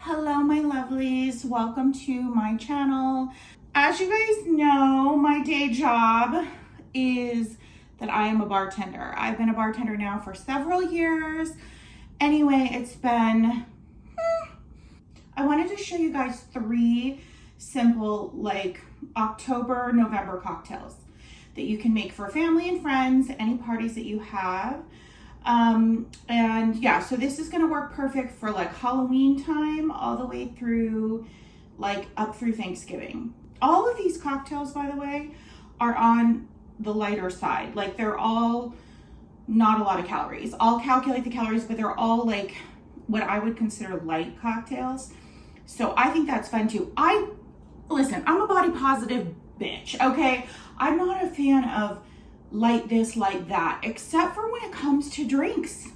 Hello, my lovelies. Welcome to my channel. As you guys know, my day job is that I am a bartender. I've been a bartender now for several years. Anyway, it's been, I wanted to show you guys 3 simple October, November cocktails that you can make for family and friends, any parties that you have. And yeah, so this is going to work perfect for Halloween time all the way through up through Thanksgiving. All of these cocktails, by the way, are on the lighter side. They're all not a lot of calories. I'll calculate the calories, but they're all what I would consider light cocktails. So I think that's fun too. Listen, I'm a body positive bitch, okay? I'm not a fan of light this, light that, except for when it comes to drinks.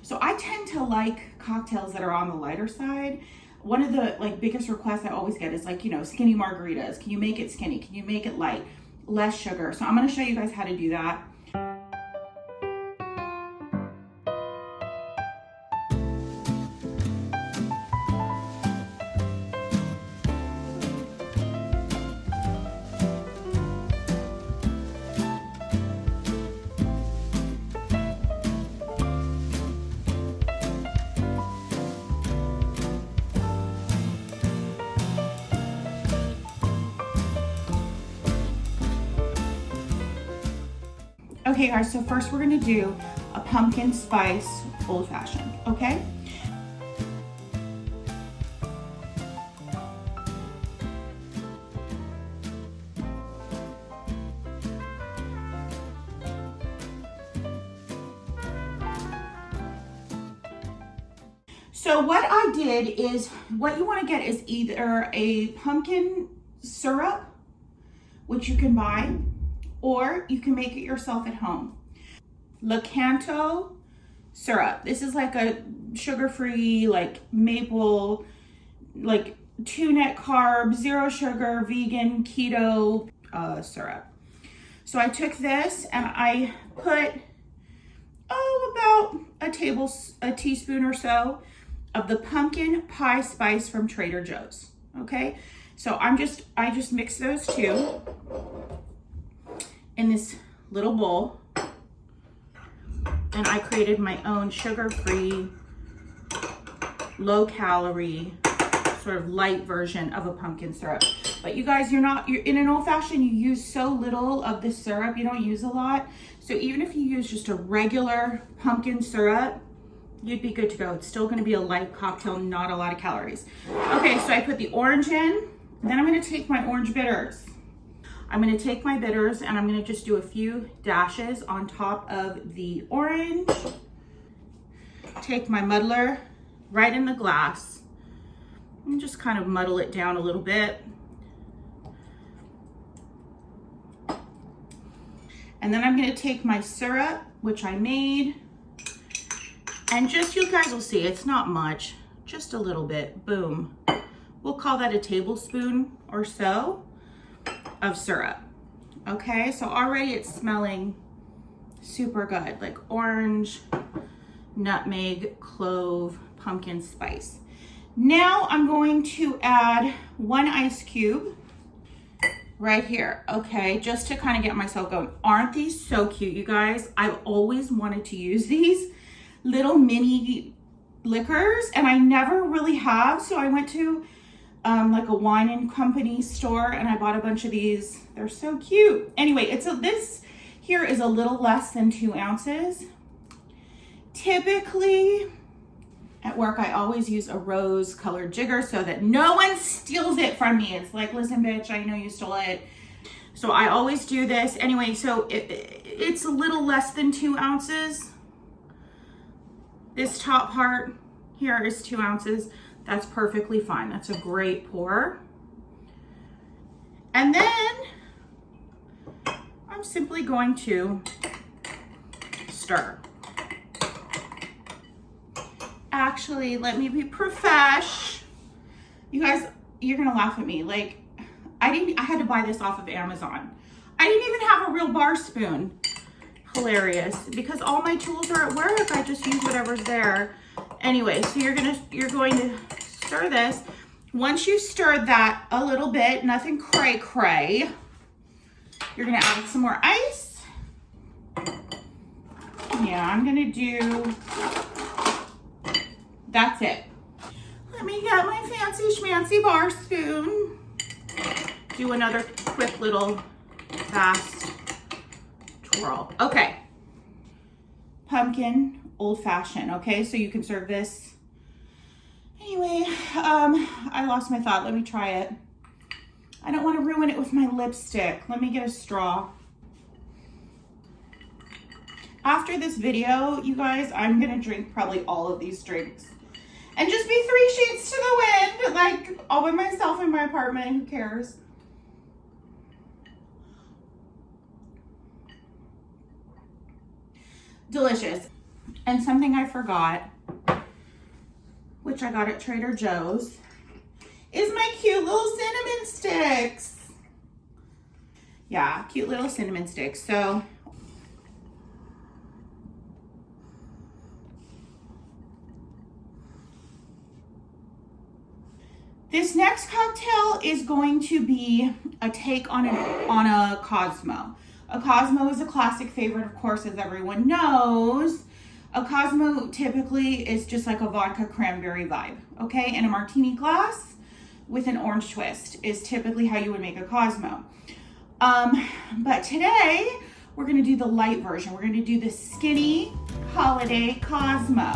So I tend to like cocktails that are on the lighter side. One of the biggest requests I always get is skinny margaritas. Can you make it skinny? Can you make it light? Less sugar. So I'm gonna show you guys how to do that. Okay guys, so first we're gonna do a pumpkin spice old fashioned, okay? So what I did is, what you wanna get is either a pumpkin syrup, which you can buy, or you can make it yourself at home. Lakanto syrup. This is a sugar-free, maple, 2 net carb, 0 sugar, vegan, keto syrup. So I took this and I put, about a teaspoon or so of the pumpkin pie spice from Trader Joe's, okay? So I just mix those two in this little bowl, and I created my own sugar-free, low-calorie, sort of light version of a pumpkin syrup. But you guys, you're in an old-fashioned, you use so little of the syrup, you don't use a lot. So even if you use just a regular pumpkin syrup, you'd be good to go. It's still gonna be a light cocktail, not a lot of calories. Okay, so I put the orange in, then I'm gonna take my orange bitters. I'm gonna take my bitters and I'm gonna just do a few dashes on top of the orange. Take my muddler right in the glass and just kind of muddle it down a little bit. And then I'm gonna take my syrup, which I made, and just, you guys will see, it's not much, just a little bit, boom. We'll call that a tablespoon or so of syrup. Okay, so already it's smelling super good, orange, nutmeg, clove, pumpkin spice. Now I'm going to add 1 ice cube right here, okay, just to kind of get myself going. Aren't these so cute, you guys? I've always wanted to use these little mini liquors and I never really have, so I went to a wine and company store and I bought a bunch of these. They're so cute. Anyway, this here is a little less than 2 ounces. Typically at work, I always use a rose colored jigger so that no one steals it from me. It's listen, bitch, I know you stole it. So I always do this. Anyway, so it's a little less than 2 ounces. This top part here is 2 ounces. That's perfectly fine. That's a great pour. And then I'm simply going to stir. Actually, let me be profesh. You guys, you're gonna laugh at me. I had to buy this off of Amazon. I didn't even have a real bar spoon. hilarious because all my tools are at work. I just use whatever's there. Anyway, so you're going to stir this. Once you stirred that a little bit, nothing cray-cray, you're going to add some more ice. Yeah, I'm going to do, that's it. Let me get my fancy schmancy bar spoon. Do another quick little fast twirl. Okay. Pumpkin old fashioned. Okay, so you can serve this. Anyway, I lost my thought. Let me try it. I don't want to ruin it with my lipstick. Let me get a straw. After this video, you guys, I'm gonna drink probably all of these drinks. And just be 3 sheets to the wind, like all by myself in my apartment, who cares? Delicious. And something I forgot, which I got at Trader Joe's, is my cute little cinnamon sticks. Yeah, cute little cinnamon sticks. So this next cocktail is going to be a take on a Cosmo. A Cosmo is a classic favorite, of course, as everyone knows. A Cosmo typically is just like a vodka cranberry vibe, okay? And a martini glass with an orange twist is typically how you would make a Cosmo. But today, we're gonna do the light version. We're gonna do the skinny holiday Cosmo.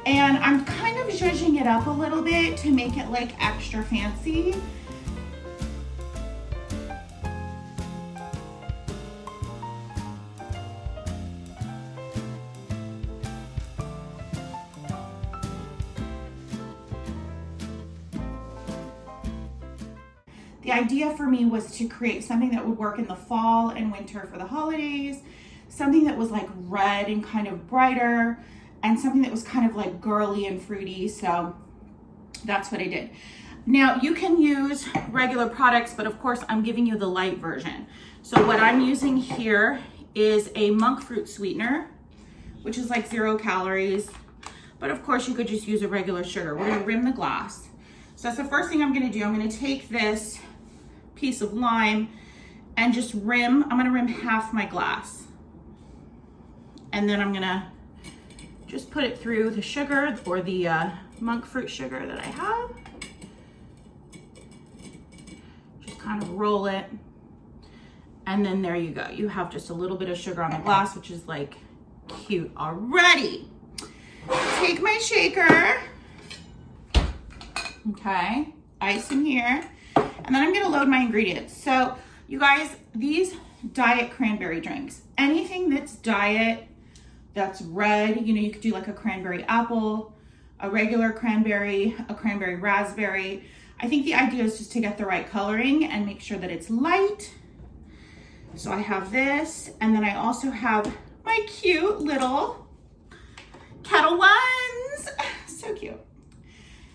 And I'm kind of zhuzhing it up a little bit to make it like extra fancy. The idea for me was to create something that would work in the fall and winter for the holidays, something that was like red and kind of brighter, and something that was kind of like girly and fruity. So that's what I did. Now you can use regular products, but of course I'm giving you the light version. So what I'm using here is a monk fruit sweetener, which is like 0 calories, but of course you could just use a regular sugar. We're gonna rim the glass. So that's the first thing I'm gonna do. I'm gonna take this piece of lime and just rim, I'm gonna rim half my glass. And then I'm gonna just put it through the sugar or the monk fruit sugar that I have. Just kind of roll it. And then there you go. You have just a little bit of sugar on the glass, which is like cute already. Take my shaker. Okay, ice in here. And then I'm gonna load my ingredients. So you guys, these diet cranberry drinks, anything that's diet, that's red, you know, you could do like a cranberry apple, a regular cranberry, a cranberry raspberry. I think the idea is just to get the right coloring and make sure that it's light. So I have this, and then I also have my cute little Kettle Ones. So cute.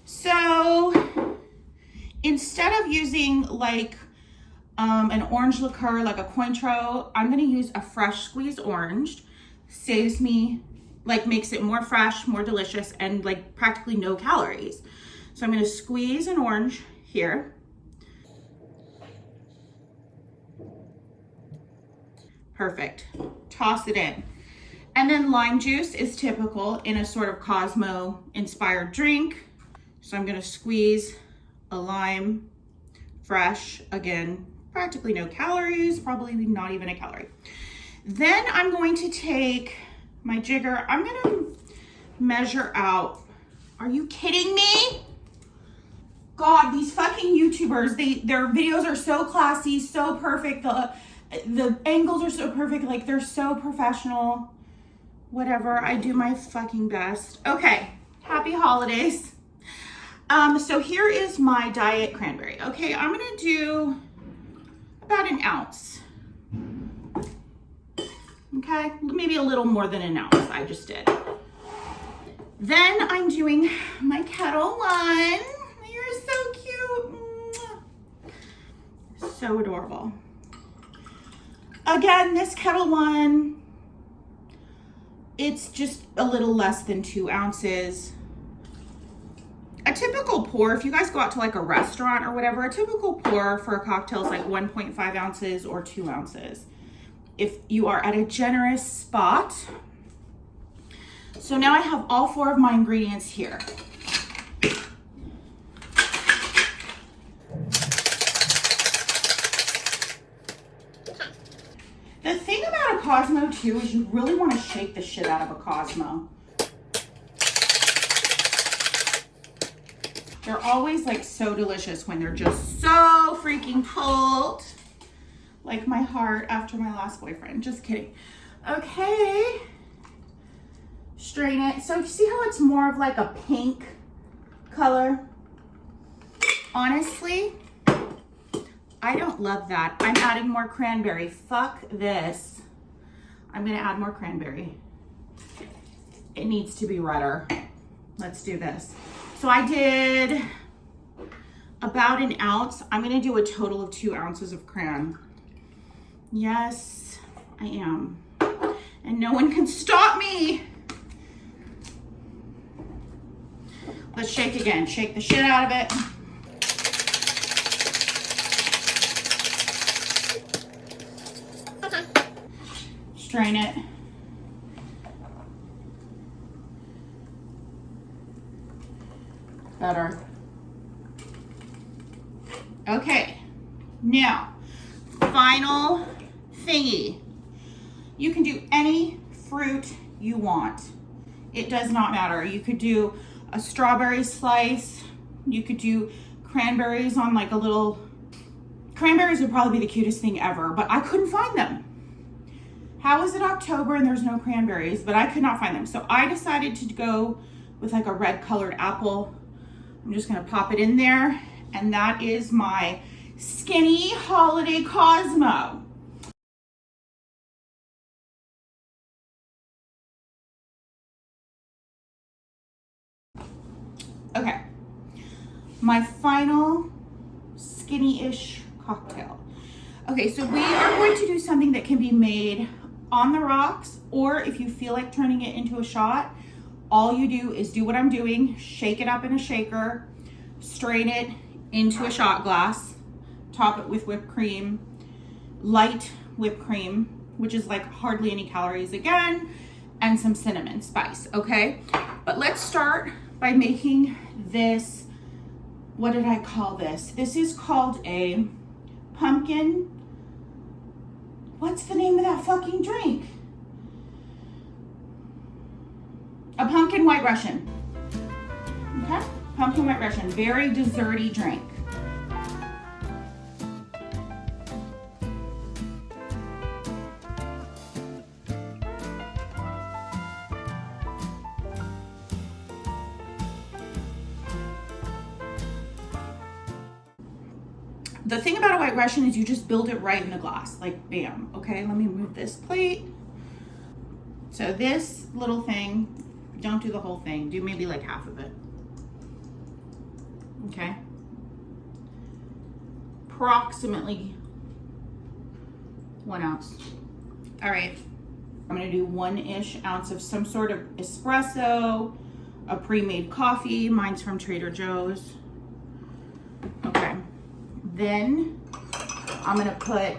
So instead of using like an orange liqueur, like a Cointreau, I'm gonna use a fresh squeezed orange. Saves me, like makes it more fresh, more delicious, and like practically no calories. So I'm gonna squeeze an orange here. Perfect, toss it in. And then lime juice is typical in a sort of Cosmo inspired drink. So I'm gonna squeeze a lime, fresh, again, practically no calories, probably not even a calorie. Then I'm going to take my jigger. I'm gonna measure out. Are you kidding me? God, these fucking YouTubers, their videos are so classy, so perfect. The angles are so perfect, like they're so professional. Whatever, I do my fucking best. Okay, happy holidays. So here is my diet cranberry. Okay, I'm gonna do about an ounce. Okay, maybe a little more than an ounce, I just did. Then I'm doing my Kettle One. You're so cute. So adorable. Again, this Kettle One It's just a little less than 2 ounces. A typical pour, if you guys go out to like a restaurant or whatever, a typical pour for a cocktail is like 1.5 ounces or 2 ounces. If you are at a generous spot. So now I have all 4 of my ingredients here. The thing about a Cosmo too is you really want to shake the shit out of a Cosmo. They're always like so delicious when they're just so freaking cold. Like my heart after my last boyfriend. Just kidding. Okay. Strain it. So you see how it's more of like a pink color? Honestly, I don't love that. I'm adding more cranberry. Fuck this. I'm gonna add more cranberry. It needs to be redder. Let's do this. So I did about an ounce. I'm gonna do a total of 2 ounces of cran. Yes, I am. And no one can stop me. Let's shake again. Shake the shit out of it. Strain it. Better. Okay, now, final thingy. You can do any fruit you want. It does not matter. You could do a strawberry slice. You could do cranberries on like a little, cranberries would probably be the cutest thing ever, but I couldn't find them. How is it October and there's no cranberries? But I could not find them. So I decided to go with like a red colored apple. I'm just gonna pop it in there. And that is my skinny holiday Cosmo. Okay, my final skinny-ish cocktail. Okay, so we are going to do something that can be made on the rocks, or if you feel like turning it into a shot, all you do is do what I'm doing, shake it up in a shaker, strain it into a shot glass, top it with whipped cream, light whipped cream, which is like hardly any calories again, and some cinnamon spice, okay? But let's start by making this, what did I call this? This is called a pumpkin, what's the name of that fucking drink? A pumpkin white Russian, okay? Pumpkin white Russian, very desserty drink. The thing about a white Russian is you just build it right in the glass, like bam. Okay, let me move this plate. So this little thing, don't do the whole thing, do maybe like half of it. Okay, approximately 1 ounce. All right, I'm gonna do 1-ish ounce of some sort of espresso, a pre-made coffee. Mine's from Trader Joe's. Okay, then I'm gonna put,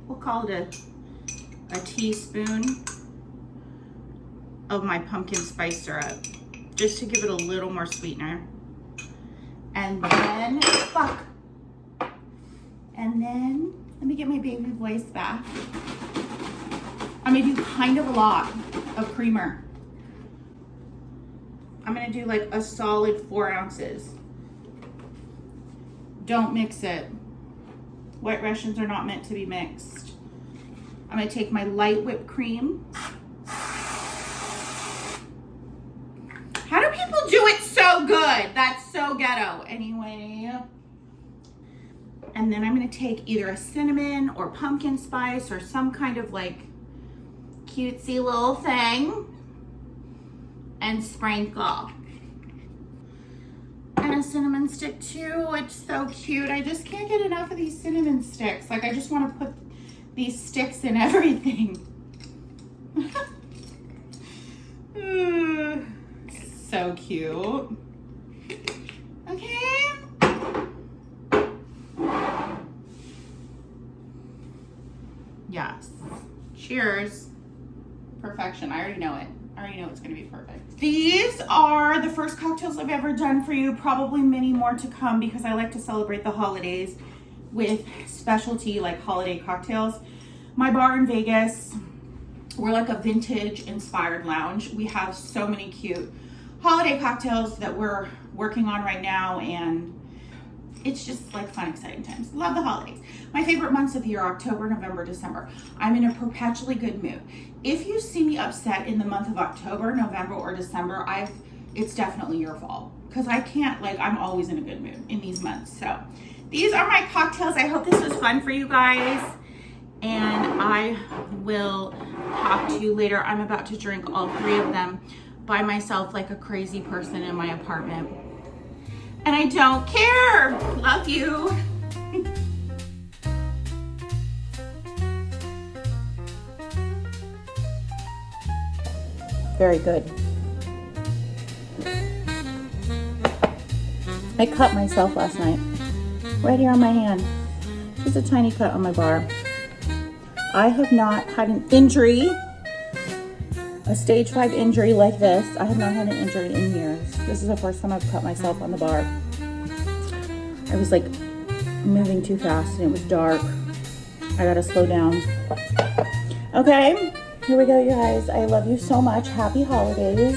we'll call it a teaspoon of my pumpkin spice syrup, just to give it a little more sweetener. And then, and then, let me get my baby voice back. I'm gonna do kind of a lot of creamer. I'm gonna do like a solid 4 ounces. Don't mix it. White Russians are not meant to be mixed. I'm gonna take my light whipped cream. How do people do it so good? That's so ghetto. Anyway. And then I'm gonna take either a cinnamon or pumpkin spice or some kind of like cutesy little thing and sprinkle. And a cinnamon stick too. It's so cute. I just can't get enough of these cinnamon sticks. Like I just want to put these sticks in everything. cute. Okay. Yes. Cheers. Perfection. I already know it. I already know it's going to be perfect. These are the first cocktails I've ever done for you. Probably many more to come because I like to celebrate the holidays with specialty like holiday cocktails. My bar in Vegas, we're like a vintage inspired lounge. We have so many cute holiday cocktails that we're working on right now, and it's just like fun, exciting times. Love the holidays. My favorite months of the year, October, November, December. I'm in a perpetually good mood. If you see me upset in the month of October, November, or December, it's definitely your fault. Because I can't, I'm always in a good mood in these months. So these are my cocktails. I hope this was fun for you guys. And I will talk to you later. I'm about to drink all 3 of them by myself like a crazy person in my apartment. And I don't care. Love you. Very good. I cut myself last night. Right here on my hand. Just a tiny cut on my bar. I have not had an injury, a stage 5 injury like this. I have not had an injury in years. This is the first time I've cut myself on the bar. I was moving too fast and it was dark. I gotta slow down. Okay, here we go, you guys. I love you so much. Happy holidays.